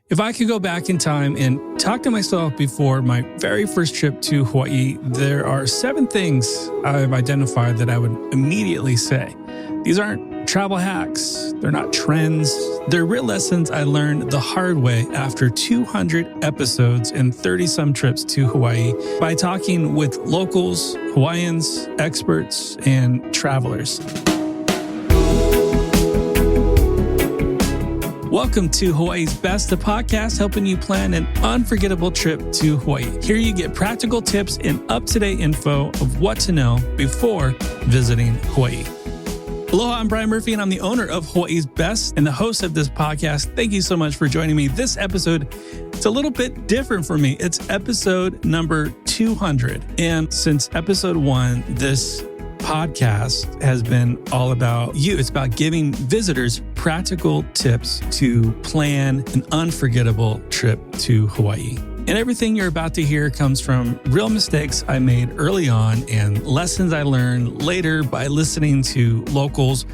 If I could go back in time and talk to myself before my very first trip to Hawaii, there are 7 things I've identified that I would immediately say. These aren't travel hacks. They're not trends. They're real lessons I learned the hard way after 200 episodes and 30-some trips to Hawaii by talking with locals, Hawaiians, experts, and travelers. Welcome to Hawaii's Best, the podcast helping you plan an unforgettable trip to Hawaii. Here you get practical tips and up-to-date info of what to know before visiting Hawaii. Aloha, I'm Brian Murphy, and I'm the owner of Hawaii's Best and the host of this podcast. Thank you so much for joining me. This episode, it's a little bit different for me. It's episode number 200. And since episode 1, this podcast has been all about you. It's about giving visitors practical tips to plan an unforgettable trip to Hawaii. And everything you're about to hear comes from real mistakes I made early on and lessons I learned later by listening to locals,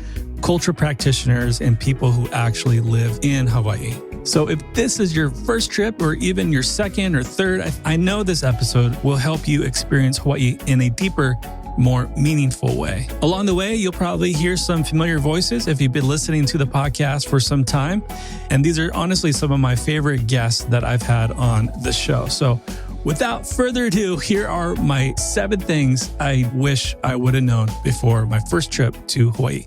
culture practitioners, and people who actually live in Hawaii. So if this is your first trip or even your second or third, I know this episode will help you experience Hawaii in a deeper, more meaningful way. Along the way, you'll probably hear some familiar voices if you've been listening to the podcast for some time. And these are honestly some of my favorite guests that I've had on the show. So without further ado, here are my 7 things I wish I would have known before my first trip to Hawaii.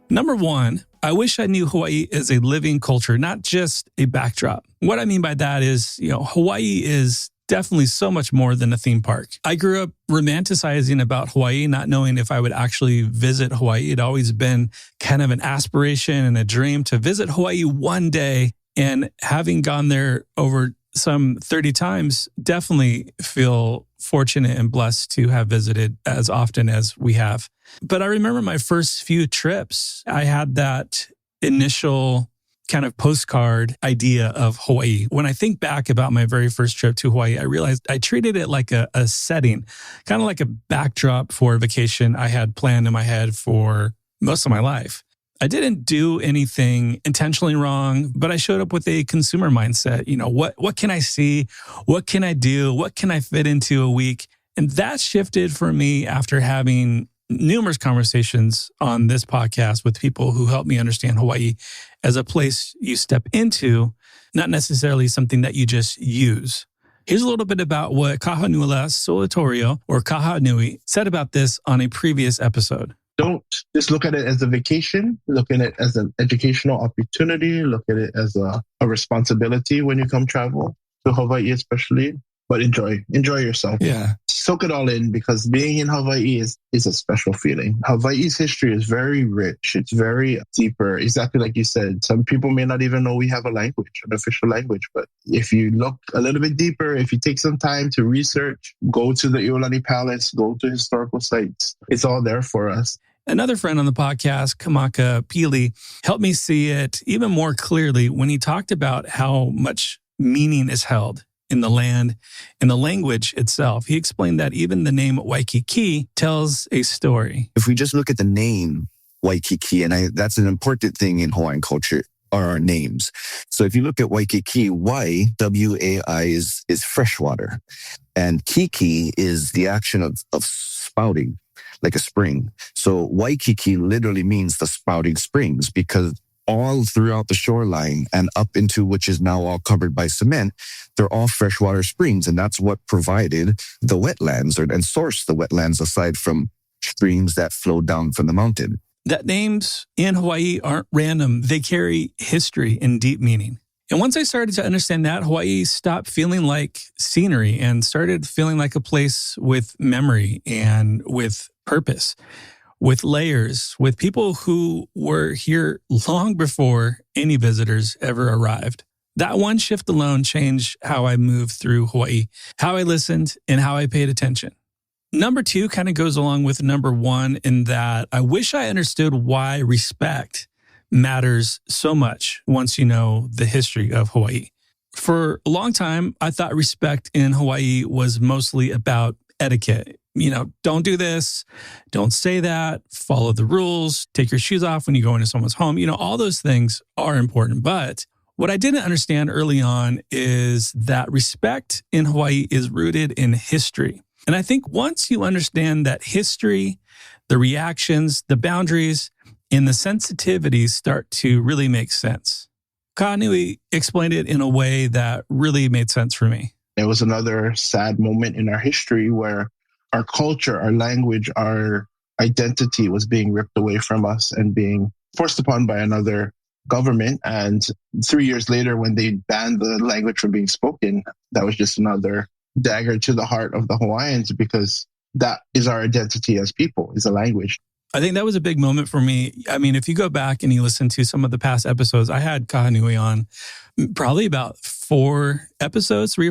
Number 1, I wish I knew Hawaii is a living culture, not just a backdrop. What I mean by that is, Hawaii is definitely so much more than a theme park. I grew up romanticizing about Hawaii, not knowing if I would actually visit Hawaii. It'd always been kind of an aspiration and a dream to visit Hawaii one day. And having gone there over some 30 times, definitely feel fortunate and blessed to have visited as often as we have. But I remember my first few trips, I had that initial kind of postcard idea of Hawaii. When I think back about my very first trip to Hawaii, I realized I treated it like a setting, kind of like a backdrop for a vacation I had planned in my head for most of my life. I didn't do anything intentionally wrong, but I showed up with a consumer mindset. What can I see? What can I do? What can I fit into a week? And that shifted for me after having numerous conversations on this podcast with people who helped me understand Hawaii as a place you step into, not necessarily something that you just use. Here's a little bit about what Kahanula Solitorio, or Kaha Nui, said about this on a previous episode. Don't just look at it as a vacation. Look at it as an educational opportunity. Look at it as a responsibility when you come travel to Hawaii especially. But enjoy yourself. Yeah. Soak it all in, because being in Hawaii is a special feeling. Hawaii's history is very rich. It's very deeper. Exactly like you said, some people may not even know we have a language, an official language. But if you look a little bit deeper, if you take some time to research, go to the Iolani Palace, go to historical sites, it's all there for us. Another friend on the podcast, Kamaka Pili, helped me see it even more clearly when he talked about how much meaning is held in the land and the language itself. He explained that even the name Waikiki tells a story. If we just look at the name Waikiki, and that's an important thing in Hawaiian culture, are our names. So if you look at Waikiki, W-A-I is freshwater. And Kiki is the action of spouting, like a spring. So Waikiki literally means the spouting springs, because all throughout the shoreline and up into, which is now all covered by cement, they're all freshwater springs. And that's what provided the wetlands and sourced the wetlands aside from streams that flow down from the mountain. That names in Hawaii aren't random. They carry history and deep meaning. And once I started to understand that, Hawaii stopped feeling like scenery and started feeling like a place with memory and with purpose, with layers, with people who were here long before any visitors ever arrived. That one shift alone changed how I moved through Hawaii, how I listened, and how I paid attention. Number 2 kind of goes along with number 1 in that I wish I understood why respect matters so much once you know the history of Hawaii. For a long time, I thought respect in Hawaii was mostly about etiquette. Don't do this, don't say that, follow the rules, take your shoes off when you go into someone's home. All those things are important. But What I didn't understand early on is that respect in Hawaii is rooted in history. And I think once you understand that history, the reactions, the boundaries, and the sensitivities start to really make sense. Kaanui explained it in a way that really made sense for me. It was another sad moment in our history where our culture, our language, our identity was being ripped away from us and being forced upon by another government. And 3 years later, when they banned the language from being spoken, that was just another dagger to the heart of the Hawaiians, because that is our identity as people, is a language. I think that was a big moment for me. I mean, if you go back and you listen to some of the past episodes, I had Kaanui on probably about 3 or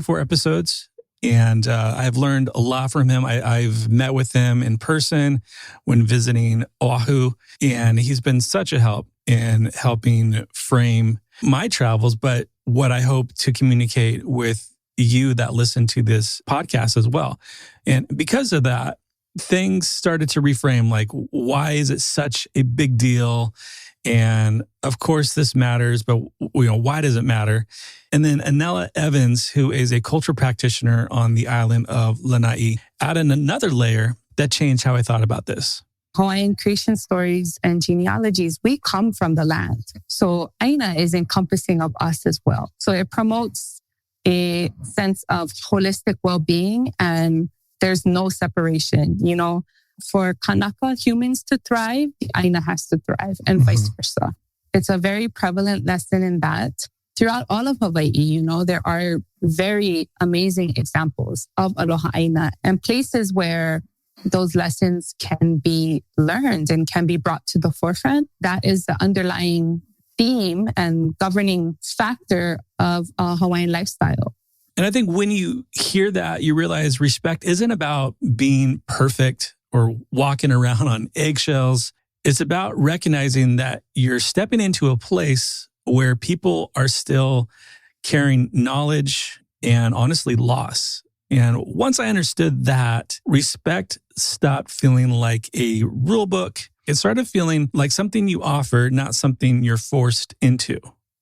4 episodes. And I've learned a lot from him. I've met with him in person when visiting Oahu, and he's been such a help in helping frame my travels, but what I hope to communicate with you that listen to this podcast as well. And because of that, things started to reframe, like, why is it such a big deal? And of course this matters, but why does it matter? And then Anela Evans, who is a cultural practitioner on the island of Lanai, added another layer that changed how I thought about this. Hawaiian creation stories and genealogies, we come from the land. So Aina is encompassing of us as well. So it promotes a sense of holistic well-being, and there's no separation. For Kanaka humans to thrive, the Aina has to thrive, and vice versa. It's a very prevalent lesson in that. Throughout all of Hawaii, there are very amazing examples of Aloha Aina and places where those lessons can be learned and can be brought to the forefront. That is the underlying theme and governing factor of a Hawaiian lifestyle. And I think when you hear that, you realize respect isn't about being perfect or walking around on eggshells. It's about recognizing that you're stepping into a place where people are still carrying knowledge and honestly loss. And once I understood that, respect stopped feeling like a rule book. It started feeling like something you offer, not something you're forced into.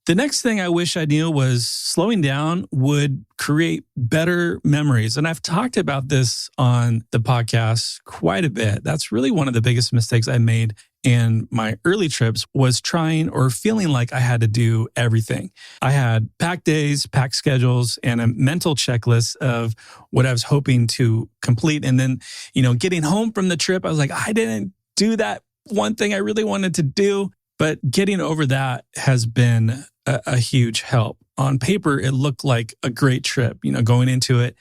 The next thing I wish I knew was slowing down would create better memories. And I've talked about this on the podcast quite a bit. That's really one of the biggest mistakes I made in my early trips, was trying or feeling like I had to do everything. I had packed days, packed schedules, and a mental checklist of what I was hoping to complete. And then, getting home from the trip, I was like, I didn't do that one thing I really wanted to do. But getting over that has been a huge help. On paper, it looked like a great trip, going into it.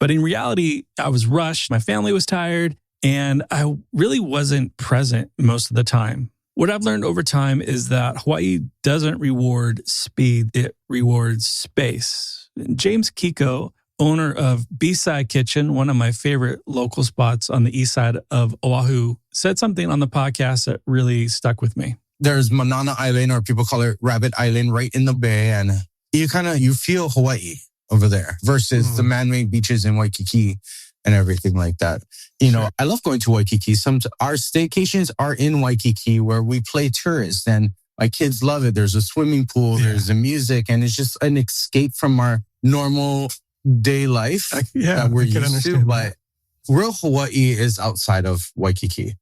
But in reality, I was rushed. My family was tired, and I really wasn't present most of the time. What I've learned over time is that Hawaii doesn't reward speed, it rewards space. James Kiko, owner of B-Side Kitchen, one of my favorite local spots on the east side of Oahu, said something on the podcast that really stuck with me. There's Manana Island, or people call it Rabbit Island, right in the bay. And you feel Hawaii over there versus the man-made beaches in Waikiki and everything like that. I love going to Waikiki. Our staycations are in Waikiki where we play tourist, and my kids love it. There's a swimming pool, there's the music, and it's just an escape from our normal day life that we're used to. But real Hawaii is outside of Waikiki.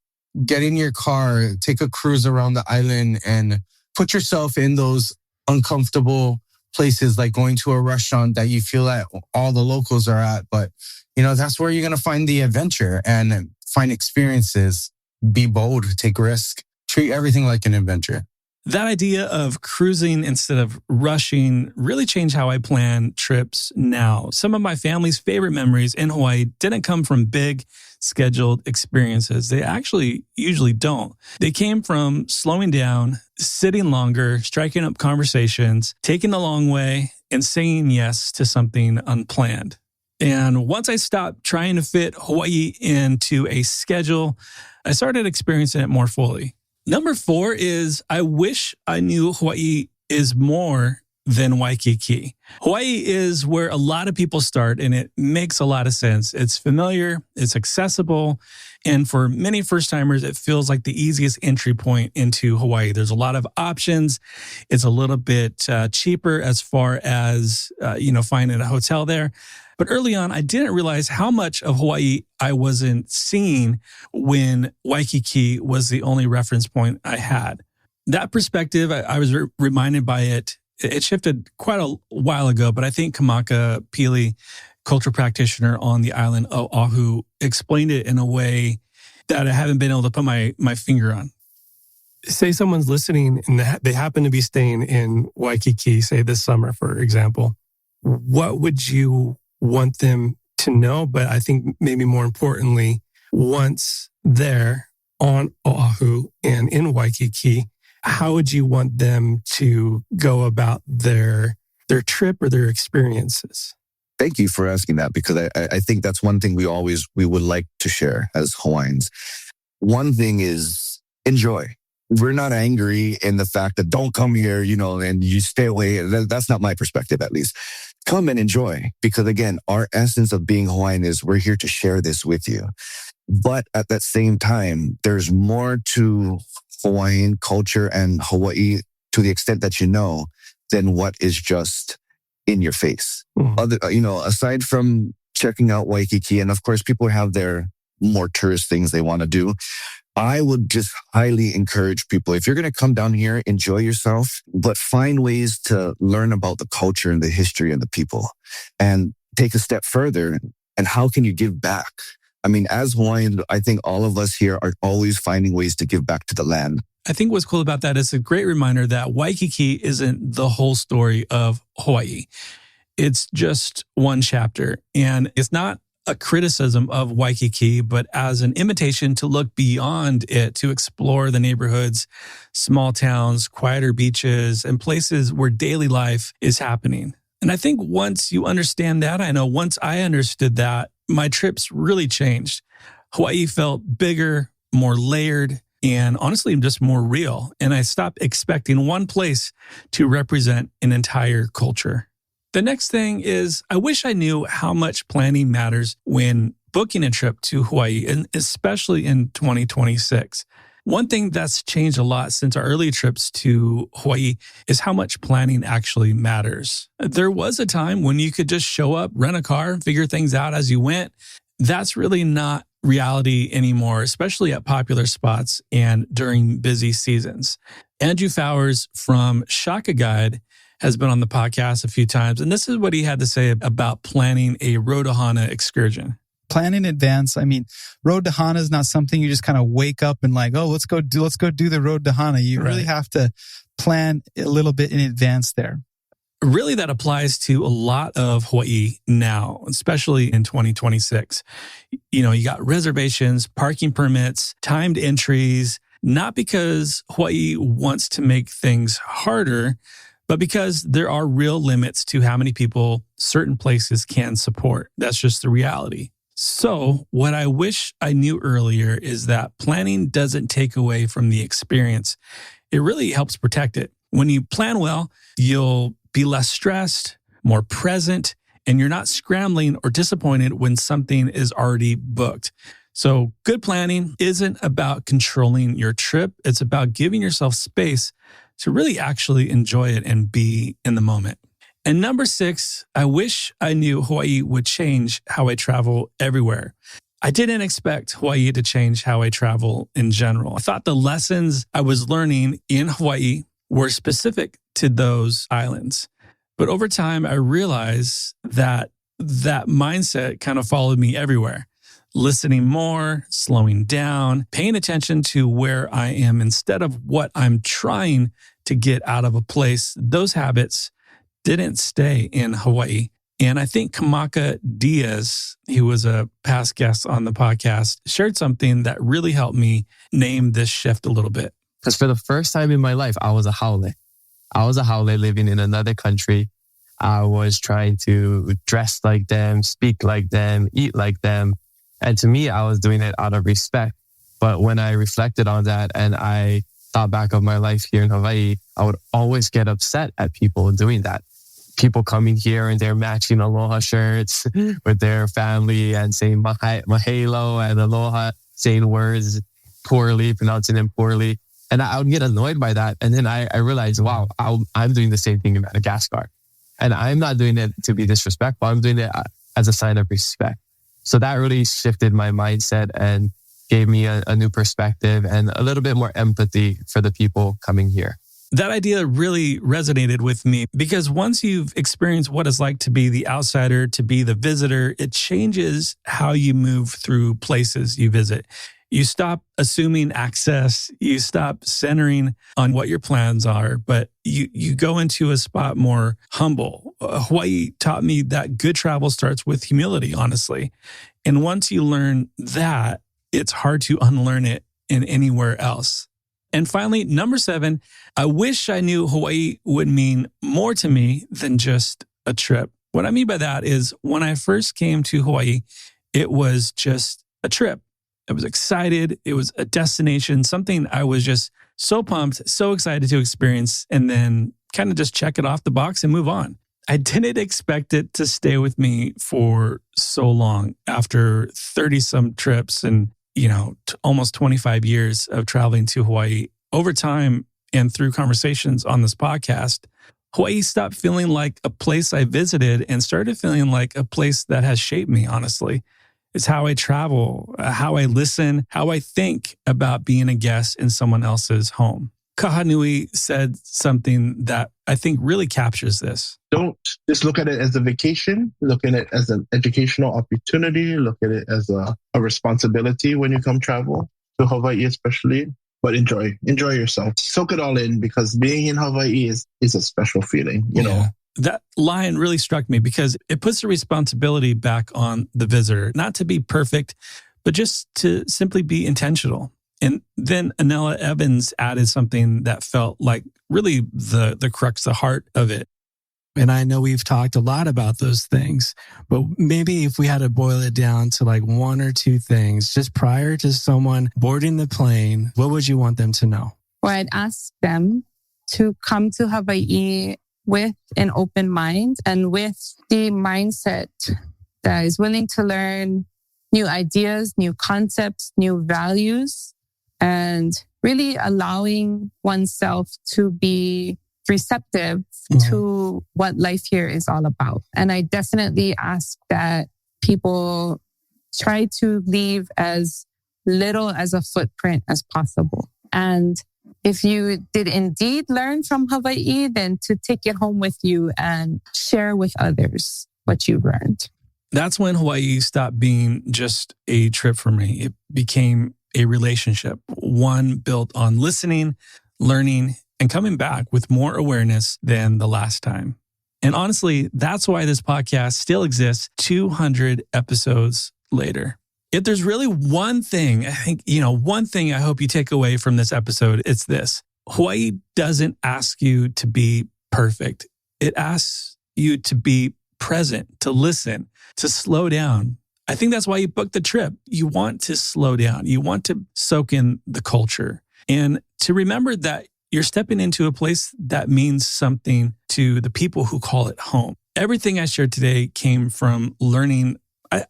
Get in your car, take a cruise around the island, and put yourself in those uncomfortable places, like going to a restaurant that you feel that all the locals are at. But, that's where you're going to find the adventure and find experiences. Be bold, take risk, treat everything like an adventure. That idea of cruising instead of rushing really changed how I plan trips now. Some of my family's favorite memories in Hawaii didn't come from big, scheduled experiences. They actually usually don't. They came from slowing down, sitting longer, striking up conversations, taking the long way, and saying yes to something unplanned. And once I stopped trying to fit Hawaii into a schedule, I started experiencing it more fully. Number 4 is I wish I knew Hawaii is more than Waikiki. Hawaii is where a lot of people start, and it makes a lot of sense. It's familiar, it's accessible, and for many first-timers, it feels like the easiest entry point into Hawaii. There's a lot of options. It's a little bit cheaper as far as, finding a hotel there. But early on, I didn't realize how much of Hawaii I wasn't seeing when Waikiki was the only reference point I had. That perspective, I was reminded by it. It shifted quite a while ago, but I think Kamaka Pili, culture practitioner on the island of Oahu, explained it in a way that I haven't been able to put my finger on. Say someone's listening and they happen to be staying in Waikiki, say this summer, for example. What would you want them to know? But I think maybe more importantly, once they're on Oahu and in Waikiki, how would you want them to go about their trip or their experiences? Thank you for asking that, because I think that's one thing we would like to share as Hawaiians. One thing is enjoy. We're not angry in the fact that don't come here, and you stay away. That's not my perspective, at least. Come and enjoy, because again, our essence of being Hawaiian is we're here to share this with you. But at that same time, there's more to Hawaiian culture and Hawaii, to the extent that than what is just in your face. Aside from checking out Waikiki, and of course, people have their more tourist things they want to do. I would just highly encourage people, if you're going to come down here, enjoy yourself, but find ways to learn about the culture and the history and the people, and take a step further. And how can you give back? I mean, as Hawaiians, I think all of us here are always finding ways to give back to the land. I think what's cool about that is a great reminder that Waikiki isn't the whole story of Hawaii. It's just one chapter. And it's not a criticism of Waikiki, but as an invitation to look beyond it, to explore the neighborhoods, small towns, quieter beaches, and places where daily life is happening. And I think once you understand that, once I understood that, my trips really changed. Hawaii felt bigger, more layered, and honestly, just more real. And I stopped expecting one place to represent an entire culture. The next thing is, I wish I knew how much planning matters when booking a trip to Hawaii, and especially in 2026. One thing that's changed a lot since our early trips to Hawaii is how much planning actually matters. There was a time when you could just show up, rent a car, figure things out as you went. That's really not reality anymore, especially at popular spots and during busy seasons. Andrew Fowers from Shaka Guide has been on the podcast a few times, and this is what he had to say about planning a Road to Hana excursion. Plan in advance. I mean, Road to Hana is not something you just kind of wake up and like, oh, let's go do the Road to Hana. You really have to plan a little bit in advance there. Really, that applies to a lot of Hawaii now, especially in 2026. You got reservations, parking permits, timed entries, not because Hawaii wants to make things harder, but because there are real limits to how many people certain places can support. That's just the reality. So what I wish I knew earlier is that planning doesn't take away from the experience. It really helps protect it. When you plan well, you'll be less stressed, more present, and you're not scrambling or disappointed when something is already booked. So good planning isn't about controlling your trip. It's about giving yourself space to really actually enjoy it and be in the moment. And number 6, I wish I knew Hawaii would change how I travel everywhere. I didn't expect Hawaii to change how I travel in general. I thought the lessons I was learning in Hawaii were specific to those islands. But over time, I realized that mindset kind of followed me everywhere. Listening more, slowing down, paying attention to where I am instead of what I'm trying to get out of a place. Those habits didn't stay in Hawaii. And I think Kamaka Diaz, he was a past guest on the podcast, shared something that really helped me name this shift a little bit. Because for the first time in my life, I was a haole. I was a haole living in another country. I was trying to dress like them, speak like them, eat like them. And to me, I was doing it out of respect. But when I reflected on that and I thought back of my life here in Hawaii, I would always get upset at people doing that. People coming here and they're matching aloha shirts with their family and saying mahalo and aloha, saying words poorly, pronouncing them poorly. And I would get annoyed by that. And then I realized, wow, I'm doing the same thing in Madagascar. And I'm not doing it to be disrespectful. I'm doing it as a sign of respect. So that really shifted my mindset and gave me a new perspective and a little bit more empathy for the people coming here. That idea really resonated with me because once you've experienced what it's like to be the outsider, to be the visitor, it changes how you move through places you visit. You stop assuming access, you stop centering on what your plans are, but you go into a spot more humble. Hawaii taught me that good travel starts with humility, honestly. And once you learn that, it's hard to unlearn it in anywhere else. And finally, number 7, I wish I knew Hawaii would mean more to me than just a trip. What I mean by that is when I first came to Hawaii, it was just a trip. I was excited. It was a destination, something I was just so pumped, so excited to experience, and then kind of just check it off the box and move on. I didn't expect it to stay with me for so long after 30-some trips and almost 25 years of traveling to Hawaii. Over time and through conversations on this podcast, Hawaii stopped feeling like a place I visited and started feeling like a place that has shaped me, honestly. It's how I travel, how I listen, how I think about being a guest in someone else's home. Kahanui said something that I think really captures this. Don't just look at it as a vacation. Look at it as an educational opportunity. Look at it as a responsibility when you come travel to Hawaii, especially. But enjoy yourself. Soak it all in because being in Hawaii is a special feeling, you know. That line really struck me because it puts the responsibility back on the visitor, not to be perfect, but just to simply be intentional. And then Anela Evans added something that felt like really the crux, the heart of it. And I know we've talked a lot about those things, but maybe if we had to boil it down to like 1 or 2 things, just prior to someone boarding the plane, what would you want them to know? Well, I'd ask them to come to Hawaii with an open mind and with the mindset that is willing to learn new ideas, new concepts, new values, and really allowing oneself to be receptive to what life here is all about. And I definitely ask that people try to leave as little as a footprint as possible. And if you did indeed learn from Hawaii, then to take it home with you and share with others what you learned. That's when Hawaii stopped being just a trip for me. It became a relationship, one built on listening, learning, and coming back with more awareness than the last time. And honestly, that's why this podcast still exists 200 episodes later. If there's really one thing, I think, one thing I hope you take away from this episode, it's this. Hawaii doesn't ask you to be perfect. It asks you to be present, to listen, to slow down. I think that's why you booked the trip. You want to slow down. You want to soak in the culture and to remember that you're stepping into a place that means something to the people who call it home. Everything I shared today came from learning.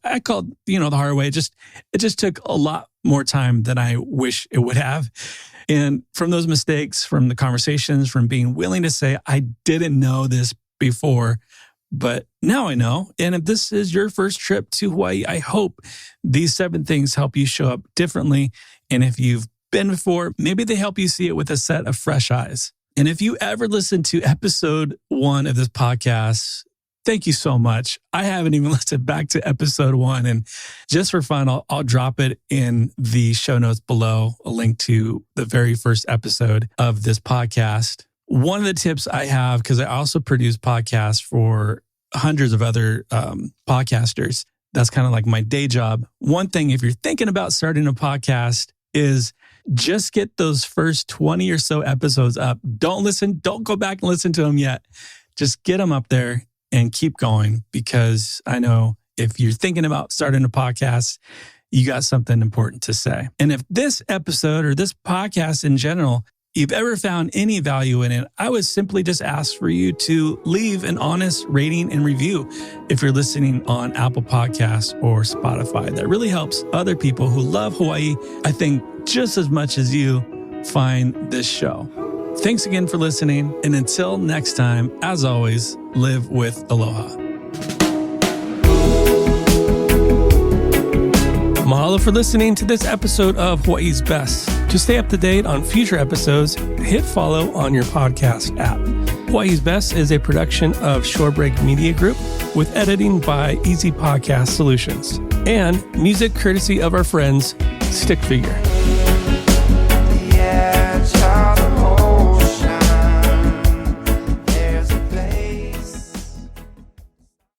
I called, the hard way. It just took a lot more time than I wish it would have. And from those mistakes, from the conversations, from being willing to say, I didn't know this before, but now I know. And if this is your first trip to Hawaii, I hope these 7 things help you show up differently. And if you've been before, maybe they help you see it with a set of fresh eyes. And if you ever listened to episode 1 of this podcast, thank you so much. I haven't even listened back to episode 1. And just for fun, I'll drop it in the show notes below, a link to the very first episode of this podcast. One of the tips I have, because I also produce podcasts for hundreds of other podcasters, that's kind of like my day job. One thing, if you're thinking about starting a podcast, is just get those first 20 or so episodes up. Don't go back and listen to them yet. Just get them up there and keep going, because I know if you're thinking about starting a podcast, you got something important to say. And if this episode or this podcast in general you've ever found any value in it, I would simply just ask for you to leave an honest rating and review if you're listening on Apple Podcasts or Spotify. That really helps other people who love Hawaii, I think, just as much as you find this show. Thanks again for listening. And until next time, as always, live with aloha. Mahalo for listening to this episode of Hawaii's Best. To stay up to date on future episodes, hit follow on your podcast app. Hawaii's Best is a production of Shorebreak Media Group with editing by Easy Podcast Solutions and music courtesy of our friends Stick Figure.